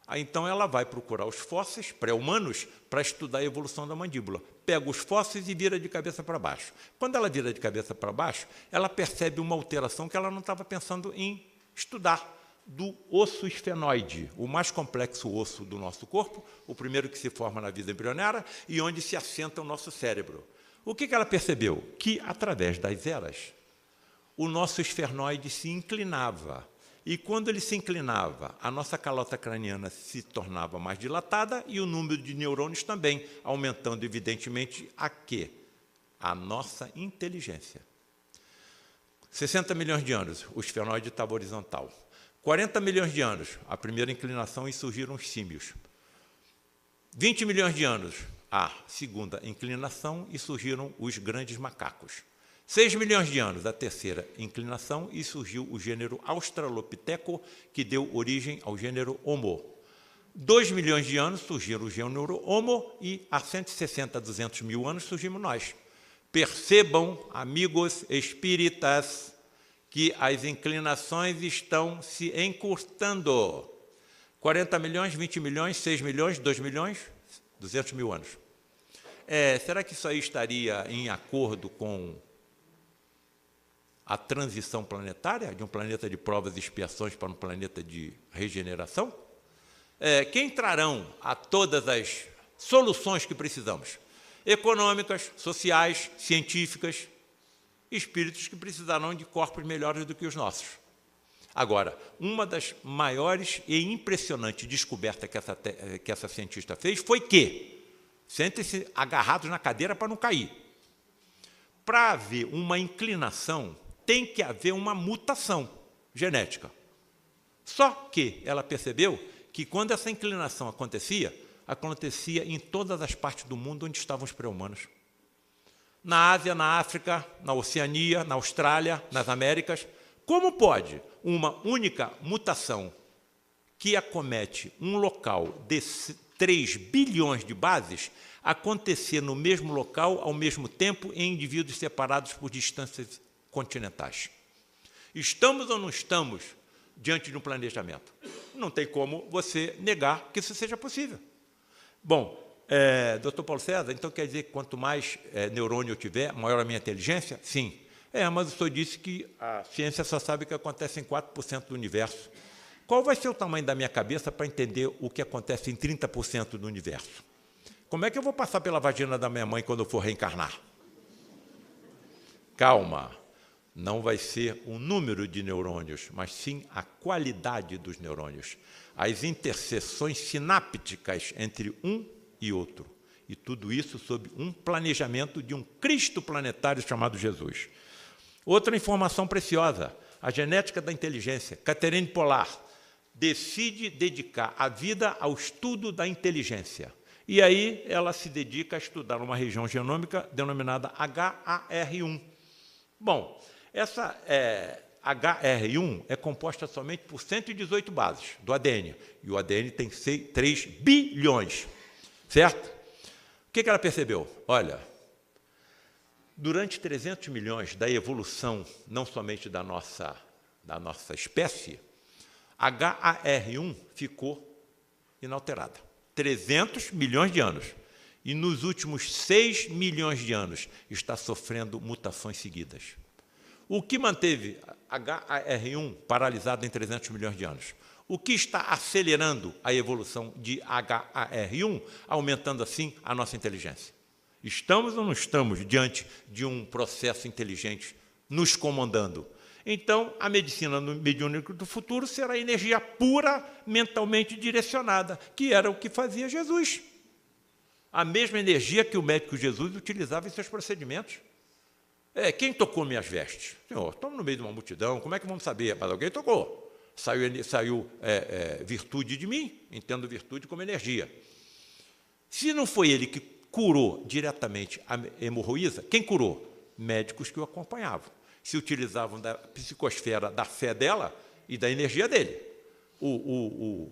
Aí, então, ela vai procurar os fósseis pré-humanos para estudar a evolução da mandíbula. Pega os fósseis e vira de cabeça para baixo. Quando ela vira de cabeça para baixo, ela percebe uma alteração que ela não estava pensando em estudar, do osso esfenoide, o mais complexo osso do nosso corpo, o primeiro que se forma na vida embrionária e onde se assenta o nosso cérebro. O que ela percebeu? Que, através das eras, o nosso esfenoide se inclinava. E quando ele se inclinava, a nossa calota craniana se tornava mais dilatada e o número de neurônios também, aumentando, evidentemente, a quê? A nossa inteligência. 60 milhões de anos, o esfenoide estava horizontal. 40 milhões de anos, a primeira inclinação e surgiram os símios. 20 milhões de anos, a segunda inclinação e surgiram os grandes macacos. 6 milhões de anos, a terceira inclinação, e surgiu o gênero Australopiteco, que deu origem ao gênero Homo. 2 milhões de anos surgiram o gênero Homo e há 160 a 200 mil anos surgimos nós. Percebam, amigos espíritas, que as inclinações estão se encurtando. 40 milhões, 20 milhões, 6 milhões, 2 milhões, 200 mil anos. Será que isso aí estaria em acordo com a transição planetária, de um planeta de provas e expiações para um planeta de regeneração? Quem trarão a todas as soluções que precisamos? Econômicas, sociais, científicas, espíritos que precisarão de corpos melhores do que os nossos. Agora, uma das maiores e impressionantes descobertas que essa cientista fez foi que, sentem-se agarrados na cadeira para não cair. Para haver uma inclinação, tem que haver uma mutação genética. Só que ela percebeu que, quando essa inclinação acontecia em todas as partes do mundo onde estavam os pré-humanos. Na Ásia, na África, na Oceania, na Austrália, nas Américas. Como pode uma única mutação que acomete um local de 3 bilhões de bases acontecer no mesmo local, ao mesmo tempo, em indivíduos separados por distâncias continentais? Estamos ou não estamos diante de um planejamento? Não tem como você negar que isso seja possível. Bom, Dr. Paulo César, então quer dizer que quanto mais neurônio eu tiver, maior a minha inteligência? Sim. Mas o senhor disse que a ciência só sabe o que acontece em 4% do universo. Qual vai ser o tamanho da minha cabeça para entender o que acontece em 30% do universo? Como é que eu vou passar pela vagina da minha mãe quando eu for reencarnar? Calma, não vai ser o número de neurônios, mas sim a qualidade dos neurônios. As interseções sinápticas entre um e outro. E tudo isso sob um planejamento de um Cristo planetário chamado Jesus. Outra informação preciosa, a genética da inteligência. Catherine Pollard decide dedicar a vida ao estudo da inteligência. E aí ela se dedica a estudar uma região genômica denominada HAR1. Bom, essa HAR1 é composta somente por 118 bases do ADN. E o ADN tem 3 bilhões, certo? O que ela percebeu? Olha, durante 300 milhões da evolução, não somente da nossa espécie, HAR1 ficou inalterada. 300 milhões de anos. E nos últimos 6 milhões de anos está sofrendo mutações seguidas. O que manteve HAR1 paralisado em 300 milhões de anos? O que está acelerando a evolução de HAR1, aumentando assim a nossa inteligência? Estamos ou não estamos diante de um processo inteligente nos comandando? Então, a medicina mediúnica do futuro será energia pura, mentalmente direcionada, que era o que fazia Jesus. A mesma energia que o médico Jesus utilizava em seus procedimentos. Quem tocou minhas vestes? Senhor, estamos no meio de uma multidão, como é que vamos saber? Mas alguém tocou. Saiu virtude de mim, entendo virtude como energia. Se não foi ele que curou diretamente a hemorroísa, quem curou? Médicos que o acompanhavam. Se utilizavam da psicosfera da fé dela e da energia dele. O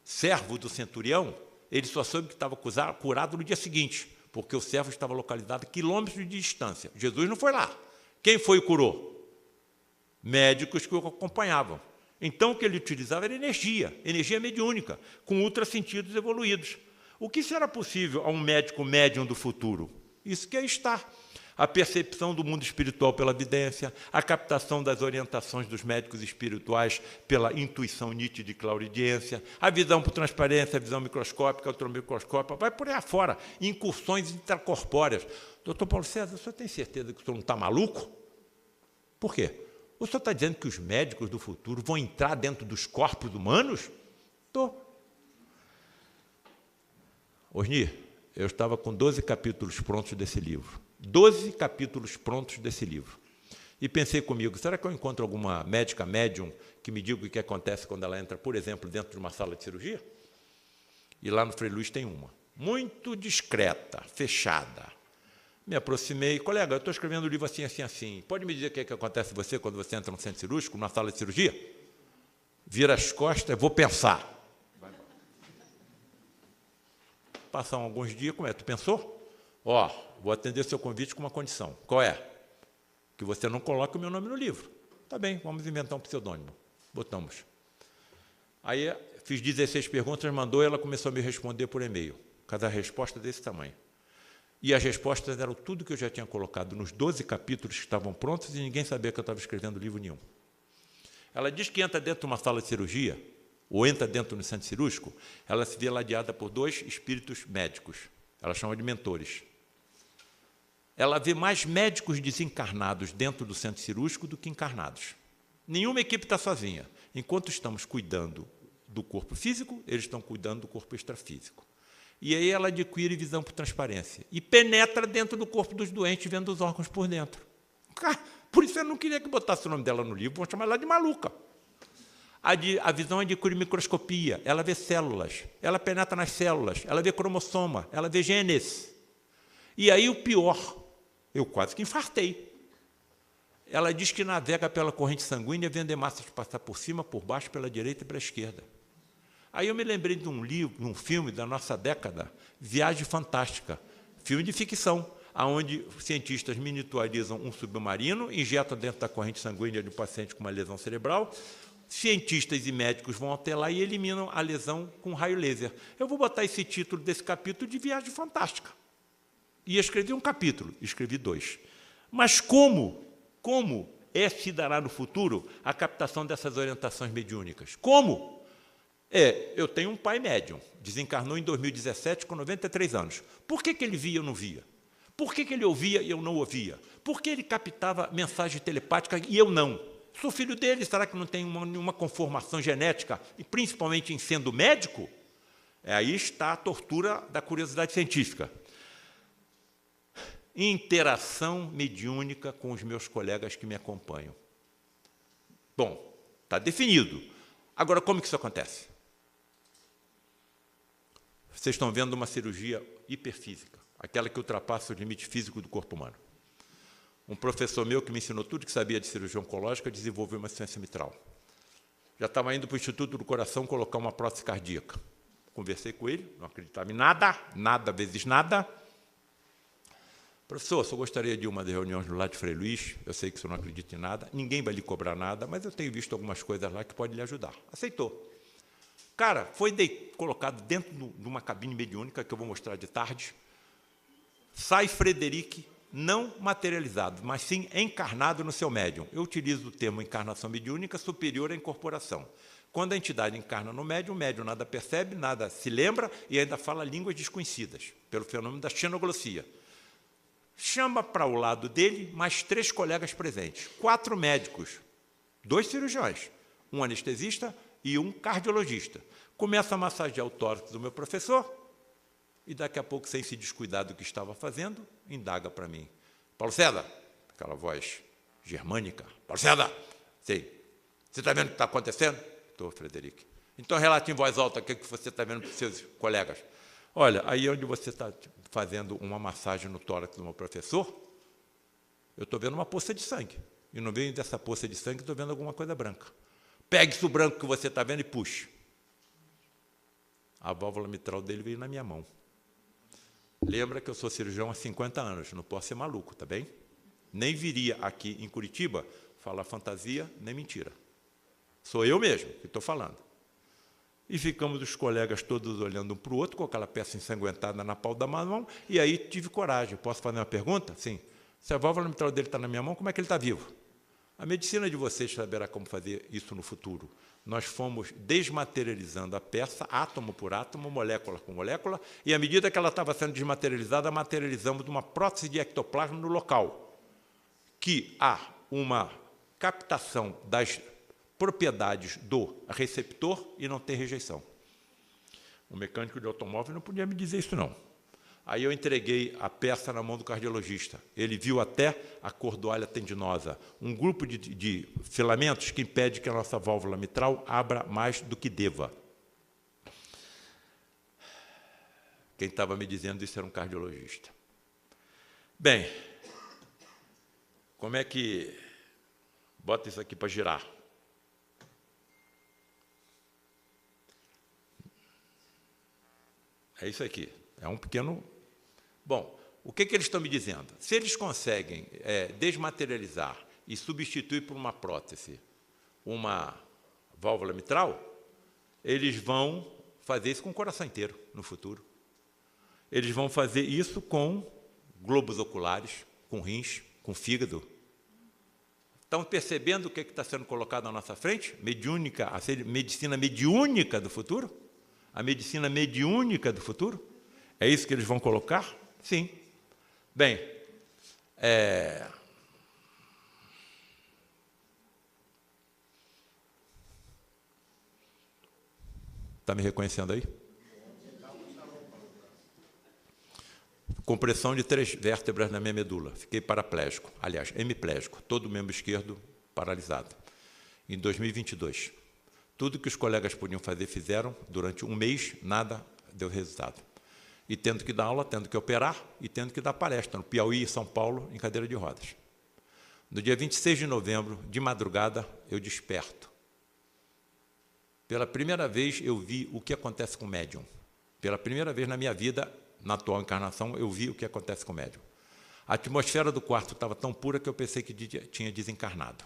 servo do centurião, ele só soube que estava curado no dia seguinte, porque o servo estava localizado a quilômetros de distância. Jesus não foi lá. Quem foi e curou? Médicos que o acompanhavam. Então, o que ele utilizava era energia mediúnica, com ultrassentidos evoluídos. O que será possível a um médico médium do futuro? Isso que é estar. A percepção do mundo espiritual pela vidência, a captação das orientações dos médicos espirituais pela intuição nítida e clarividência, a visão por transparência, a visão microscópica, a ultramicroscópica, vai por aí afora, incursões intracorpóreas. Doutor Paulo César, o senhor tem certeza que o senhor não está maluco? Por quê? O senhor está dizendo que os médicos do futuro vão entrar dentro dos corpos humanos? Estou. Osni, eu estava com 12 capítulos prontos desse livro. 12 capítulos prontos desse livro. E pensei comigo, será que eu encontro alguma médica médium que me diga o que acontece quando ela entra, por exemplo, dentro de uma sala de cirurgia? E lá no Frei Luís tem uma. Muito discreta, fechada. Me aproximei, colega, eu estou escrevendo um livro assim, assim, assim. Pode me dizer o que acontece com você quando você entra no centro cirúrgico, numa sala de cirurgia? Vira as costas, vou pensar. Passam alguns dias, como é? Tu pensou? Vou atender seu convite com uma condição. Qual é? Que você não coloque o meu nome no livro. Tá bem, vamos inventar um pseudônimo. Botamos. Aí fiz 16 perguntas, mandou, e ela começou a me responder por e-mail. Cada resposta desse tamanho. E as respostas eram tudo que eu já tinha colocado nos 12 capítulos que estavam prontos e ninguém sabia que eu estava escrevendo livro nenhum. Ela diz que entra dentro de uma sala de cirurgia, ou entra dentro do centro cirúrgico, ela se vê ladeada por 2 espíritos médicos. Ela chama de mentores. Ela vê mais médicos desencarnados dentro do centro cirúrgico do que encarnados. Nenhuma equipe está sozinha. Enquanto estamos cuidando do corpo físico, eles estão cuidando do corpo extrafísico. E aí ela adquire visão por transparência e penetra dentro do corpo dos doentes, vendo os órgãos por dentro. Por isso eu não queria que botasse o nome dela no livro, vou chamar ela de maluca. A visão adquire microscopia, ela vê células, ela penetra nas células, ela vê cromossoma, ela vê genes. E aí o pior, eu quase que infartei. Ela diz que navega pela corrente sanguínea, vendo hemácias passar por cima, por baixo, pela direita e pela esquerda. Aí eu me lembrei de um livro, de um filme da nossa década, Viagem Fantástica, filme de ficção, onde cientistas miniaturizam um submarino, injetam dentro da corrente sanguínea de um paciente com uma lesão cerebral, cientistas e médicos vão até lá e eliminam a lesão com raio laser. Eu vou botar esse título desse capítulo de Viagem Fantástica. E escrevi um capítulo, escrevi 2. Mas como se dará no futuro a captação dessas orientações mediúnicas? Como? Eu tenho um pai médium, desencarnou em 2017 com 93 anos. Por que ele via e eu não via? Por que ele ouvia e eu não ouvia? Por que ele captava mensagem telepática e eu não? Sou filho dele, será que não tem uma conformação genética, e principalmente em sendo médico? Aí está a tortura da curiosidade científica. Interação mediúnica com os meus colegas que me acompanham. Bom, está definido. Agora, como que isso acontece? Vocês estão vendo uma cirurgia hiperfísica, aquela que ultrapassa o limite físico do corpo humano. Um professor meu que me ensinou tudo que sabia de cirurgia oncológica desenvolveu uma ciência mitral. Já estava indo para o Instituto do Coração colocar uma prótese cardíaca. Conversei com ele, não acreditava em nada, nada vezes nada. Professor, só gostaria de uma das reuniões do lado de Frei Luís, eu sei que o senhor não acredita em nada, ninguém vai lhe cobrar nada, mas eu tenho visto algumas coisas lá que podem lhe ajudar. Aceitou. Cara, foi colocado dentro de uma cabine mediúnica, que eu vou mostrar de tarde. Sai Frederic, não materializado, mas sim encarnado no seu médium. Eu utilizo o termo encarnação mediúnica superior à incorporação. Quando a entidade encarna no médium, o médium nada percebe, nada se lembra e ainda fala línguas desconhecidas, pelo fenômeno da xenoglossia. Chama para o lado dele mais 3 colegas presentes, 4 médicos, 2 cirurgiões, um anestesista e um cardiologista. Começa a massagear o tórax do meu professor e daqui a pouco, sem se descuidar do que estava fazendo, indaga para mim. Paulo César, aquela voz germânica. Paulo César, sei, você está vendo o que está acontecendo? Estou, Frederic. Então, relate em voz alta o que você está vendo para os seus colegas. Olha, aí onde você está fazendo uma massagem no tórax do meu professor, eu estou vendo uma poça de sangue. E no meio dessa poça de sangue, estou vendo alguma coisa branca. Pegue isso branco que você está vendo e puxe. A válvula mitral dele veio na minha mão. Lembra que eu sou cirurgião há 50 anos, não posso ser maluco, tá bem? Nem viria aqui em Curitiba falar fantasia nem mentira. Sou eu mesmo que estou falando. E ficamos os colegas todos olhando um para o outro, com aquela peça ensanguentada na palma da mão, e aí tive coragem. Posso fazer uma pergunta? Sim. Se a válvula mitral dele está na minha mão, como é que ele está vivo? A medicina de vocês saberá como fazer isso no futuro. Nós fomos desmaterializando a peça, átomo por átomo, molécula por molécula, e à medida que ela estava sendo desmaterializada, materializamos uma prótese de ectoplasma no local, que há uma captação das propriedades do receptor e não tem rejeição. O mecânico de automóvel não podia me dizer isso, não. Aí eu entreguei a peça na mão do cardiologista. Ele viu até a cordoalha tendinosa, um grupo de filamentos que impede que a nossa válvula mitral abra mais do que deva. Quem estava me dizendo isso era um cardiologista. Bem, como é que bota isso aqui para girar? É isso aqui. É um pequeno... Bom, o que eles estão me dizendo? Se eles conseguem desmaterializar e substituir por uma prótese uma válvula mitral, eles vão fazer isso com o coração inteiro no futuro. Eles vão fazer isso com globos oculares, com rins, com fígado. Estão percebendo o que está sendo colocado na nossa frente? Mediúnica, a medicina mediúnica do futuro? A medicina mediúnica do futuro? É isso que eles vão colocar? Sim. Bem, está me reconhecendo aí? Compressão de 3 vértebras na minha medula. Fiquei paraplégico, aliás, hemiplégico, todo o membro esquerdo paralisado. Em 2022. Tudo que os colegas podiam fazer, fizeram. Durante um mês, nada deu resultado. E tendo que dar aula, tendo que operar e tendo que dar palestra no Piauí e São Paulo em cadeira de rodas. No dia 26 de novembro, de madrugada, eu desperto. Pela primeira vez, eu vi o que acontece com o médium. Pela primeira vez na minha vida, na atual encarnação, eu vi o que acontece com o médium. A atmosfera do quarto estava tão pura que eu pensei que tinha desencarnado.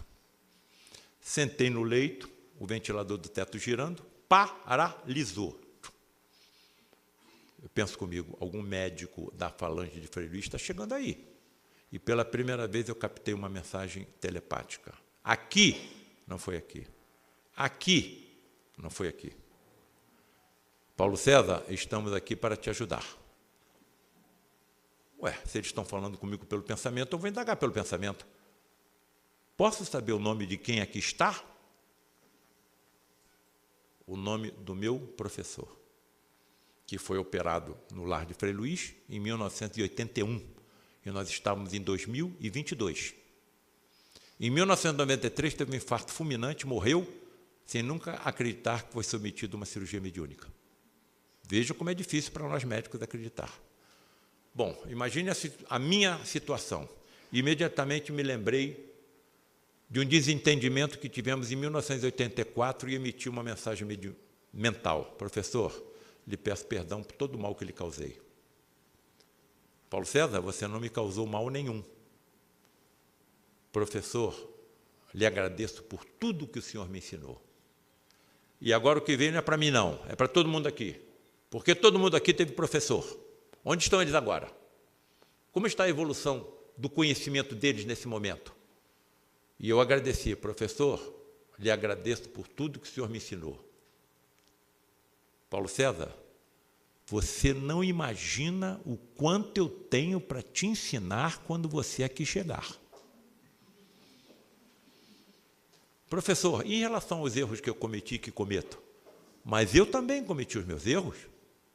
Sentei no leito, o ventilador do teto girando, paralisou. Eu penso comigo, algum médico da falange de Frei Luís está chegando aí. E pela primeira vez eu captei uma mensagem telepática. Aqui, não foi aqui. Aqui, não foi aqui. Paulo César, estamos aqui para te ajudar. Ué, se eles estão falando comigo pelo pensamento, eu vou indagar pelo pensamento. Posso saber o nome de quem aqui está? O nome do meu professor. que foi operado no lar de Frei Luís em 1981, e nós estávamos em 2022. Em 1993, teve um infarto fulminante, morreu, sem nunca acreditar que foi submetido a uma cirurgia mediúnica. Veja como é difícil para nós médicos acreditar. Bom, imagine a minha situação. Imediatamente me lembrei de um desentendimento que tivemos em 1984 e emiti uma mensagem mental. Professor, lhe peço perdão por todo o mal que lhe causei. Paulo César, você não me causou mal nenhum. Professor, lhe agradeço por tudo que o senhor me ensinou. E agora o que vem não é para mim, não, é para todo mundo aqui. Porque todo mundo aqui teve professor. Onde estão eles agora? Como está a evolução do conhecimento deles nesse momento? E eu agradeci, professor, lhe agradeço por tudo que o senhor me ensinou. Paulo César, você não imagina o quanto eu tenho para te ensinar quando você aqui chegar. Professor, em relação aos erros que eu cometi e que cometo, mas eu também cometi os meus erros?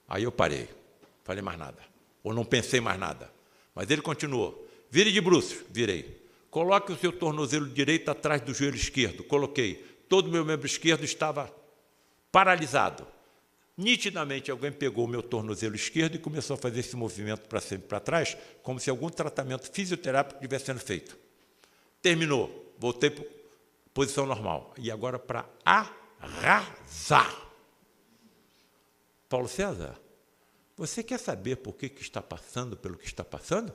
Aí eu parei, falei mais nada, ou não pensei mais nada. Mas ele continuou, vire de bruços, virei. Coloque o seu tornozelo direito atrás do joelho esquerdo, coloquei. Todo o meu membro esquerdo estava paralisado. Nitidamente, alguém pegou o meu tornozelo esquerdo e começou a fazer esse movimento para sempre para trás, como se algum tratamento fisioterápico estivesse sendo feito. Terminou, voltei para a posição normal. E agora para arrasar. Paulo César, você quer saber por que está passando pelo que está passando?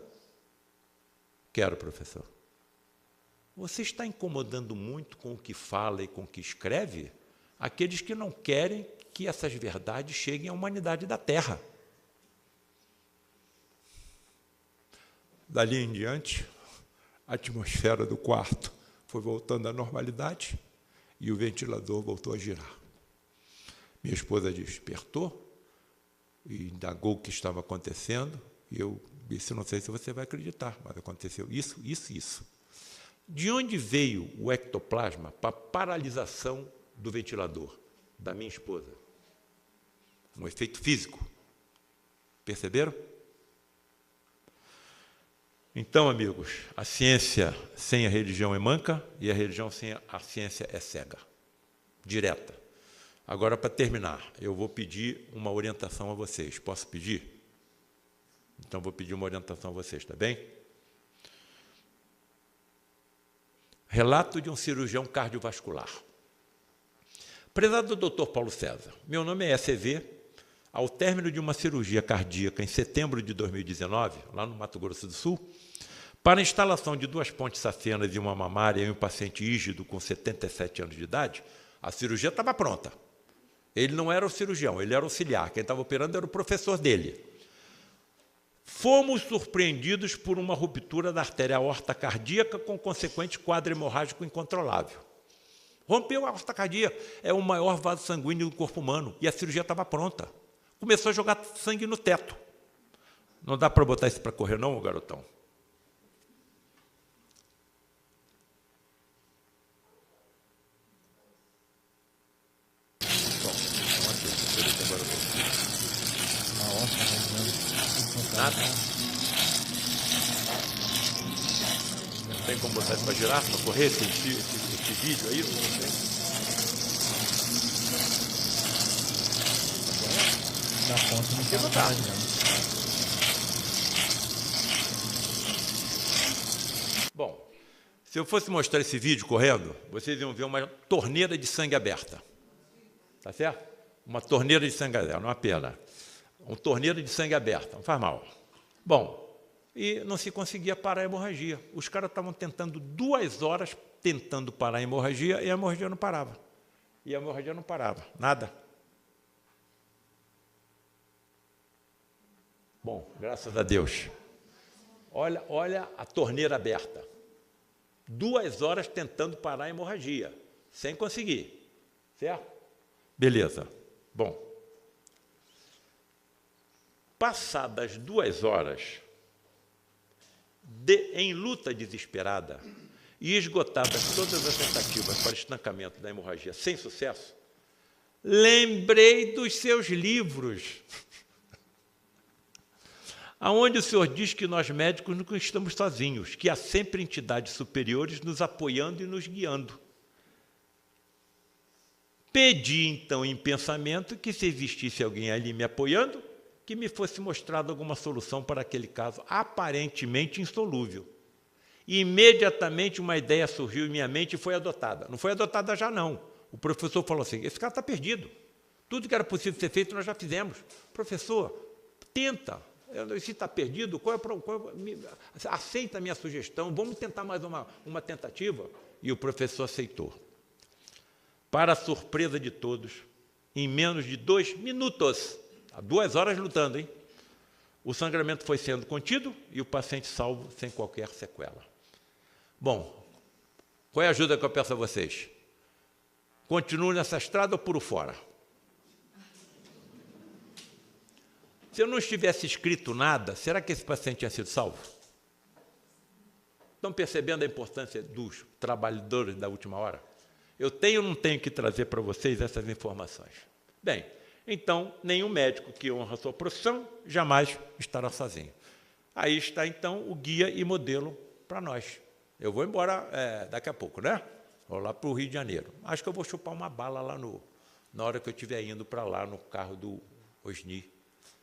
Quero, professor. Você está incomodando muito com o que fala e com o que escreve aqueles que não querem que essas verdades cheguem à humanidade da Terra. Dali em diante, a atmosfera do quarto foi voltando à normalidade e o ventilador voltou a girar. Minha esposa despertou e indagou o que estava acontecendo, e eu disse, não sei se você vai acreditar, mas aconteceu isso, isso e isso. De onde veio o ectoplasma para a paralisação do ventilador? Da minha esposa. Um efeito físico. Perceberam? Então, amigos, a ciência sem a religião é manca e a religião sem a ciência é cega. Direta. Agora, para terminar, eu vou pedir uma orientação a vocês. Posso pedir? Então, vou pedir uma orientação a vocês, está bem? Relato de um cirurgião cardiovascular. Prezado Dr. Paulo César, meu nome é ECV. Ao término de uma cirurgia cardíaca em setembro de 2019, lá no Mato Grosso do Sul, para a instalação de 2 pontes safenas e uma mamária em um paciente ígido com 77 anos de idade, a cirurgia estava pronta. Ele não era o cirurgião, ele era auxiliar. Quem estava operando era o professor dele. Fomos surpreendidos por uma ruptura da artéria aorta cardíaca com consequente quadro hemorrágico incontrolável. Rompeu a aorta cardíaca, é o maior vaso sanguíneo do corpo humano, e a cirurgia estava pronta. Começou a jogar sangue no teto. Não dá para botar isso para correr, não, garotão? Nada. Não tem como botar isso para girar, para correr esse vídeo aí? Não tem. Da ponta não tem vontade, não. Bom, se eu fosse mostrar esse vídeo correndo, vocês iam ver uma torneira de sangue aberta. Tá certo? Uma torneira de sangue aberta, não é uma pena. Uma torneira de sangue aberta, não faz mal. Bom, e não se conseguia parar a hemorragia. Os caras estavam tentando 2 horas, tentando parar a hemorragia, e a hemorragia não parava. E a hemorragia não parava, nada. Bom, graças a Deus. Olha a torneira aberta. 2 horas tentando parar a hemorragia, sem conseguir. Certo? Beleza. Bom. Passadas 2 horas, em luta desesperada e esgotadas todas as tentativas para estancamento da hemorragia sem sucesso, lembrei dos seus livros. aonde o senhor diz que nós médicos não estamos sozinhos, que há sempre entidades superiores nos apoiando e nos guiando. Pedi, então, em pensamento, que se existisse alguém ali me apoiando, que me fosse mostrado alguma solução para aquele caso aparentemente insolúvel. E imediatamente uma ideia surgiu em minha mente e foi adotada. Não foi adotada já, não. O professor falou assim, esse cara está perdido. Tudo que era possível ser feito, nós já fizemos. Professor, tenta. Se está perdido, aceita a minha sugestão, vamos tentar mais uma tentativa. E o professor aceitou. Para a surpresa de todos, em menos de 2 minutos, 2 horas lutando, hein? O sangramento foi sendo contido e o paciente salvo sem qualquer sequela. Bom, qual é a ajuda que eu peço a vocês? Continuo nessa estrada ou puro fora? Se eu não tivesse escrito nada, será que esse paciente tinha sido salvo? Estão percebendo a importância dos trabalhadores da última hora? Eu tenho ou não tenho que trazer para vocês essas informações? Bem, então, nenhum médico que honra a sua profissão jamais estará sozinho. Aí está, então, o guia e modelo para nós. Eu vou embora daqui a pouco, né? Vou lá para o Rio de Janeiro. Acho que eu vou chupar uma bala lá na hora que eu estiver indo para lá, no carro do Osni.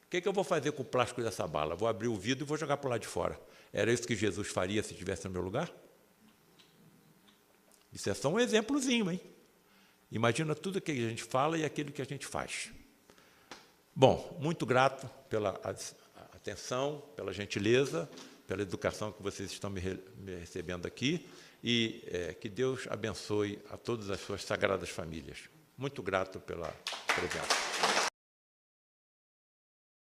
O que eu vou fazer com o plástico dessa bala? Vou abrir o vidro e vou jogar para lá de fora. Era isso que Jesus faria se estivesse no meu lugar? Isso é só um exemplozinho, hein? Imagina tudo o que a gente fala e aquilo que a gente faz. Bom, muito grato pela atenção, pela gentileza, pela educação que vocês estão me recebendo aqui e que Deus abençoe a todas as suas sagradas famílias. Muito grato pela presença.